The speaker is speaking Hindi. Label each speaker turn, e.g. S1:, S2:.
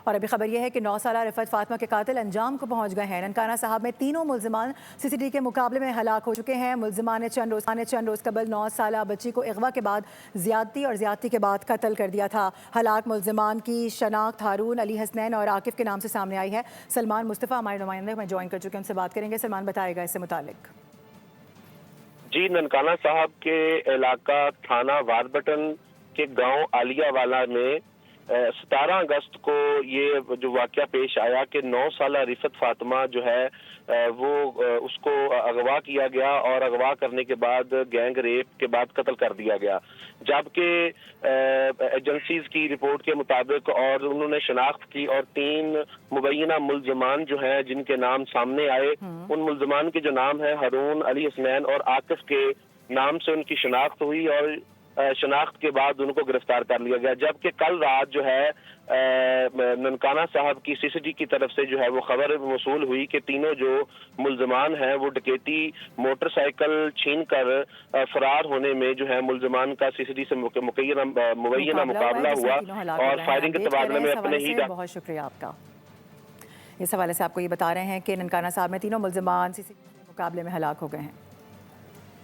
S1: और अभी खबर यह है कि 9 साला रिफत फातिमा के कातिल अंजाम को पहुंच गए हैं। ननकाना साहब में तीनों मुल्जिमान सीसीडी के मुकाबले में हलाक हो चुके हैं। मुल्जिमान ने चंद रोज कबल 9 साला बच्ची को अगवा के बाद ज्यादती के बाद कत्ल कर दिया था। हलाक मुल्जिमान की शनाख्त हारून, अली हसनैन और आकिफ के नाम से सामने आई है। सलमान मुस्तफ़ा हमारे नुमाइंदे में ज्वाइन कर चुके हैं, उनसे बात करेंगे। सलमान बताएगा इससे मुतालिक।
S2: जी, ननकाना साहब के इलाका थाना वारबटन के गांव आलियावाला में 17 अगस्त को ये जो वाकया पेश आया कि 9 साला रिफत फातिमा जो है वो उसको अगवा किया गया और अगवा करने के बाद गैंग रेप के बाद कत्ल कर दिया गया। जबकि एजेंसीज की रिपोर्ट के मुताबिक और उन्होंने शनाख्त की और 3 मुबैना मुल्जिमान जो हैं जिनके नाम सामने आए, उन मुल्जिमान के जो नाम है हारून, अली हसनैन और आकिफ के नाम से उनकी शनाख्त हुई और शनाख्त के बाद उनको गिरफ्तार कर लिया गया। जबकि कल रात जो है ननकाना साहब की सीसीडी की तरफ से जो है वो खबर मौसूल हुई कि तीनों जो मुल्जिमान हैं वो डकैती मोटरसाइकिल छीन कर फरार होने में जो है मुल्जिमान का सीसीडी से मुबैना मुकाबला हुआ और फायरिंग के तबादले में अपने ही।
S1: बहुत शुक्रिया आपका। इस हवाले से आपको ये बता रहे हैं कि ननकाना साहब में तीनों मुल्जिमान सीसीडी के मुकाबले में हलाक हो गए हैं।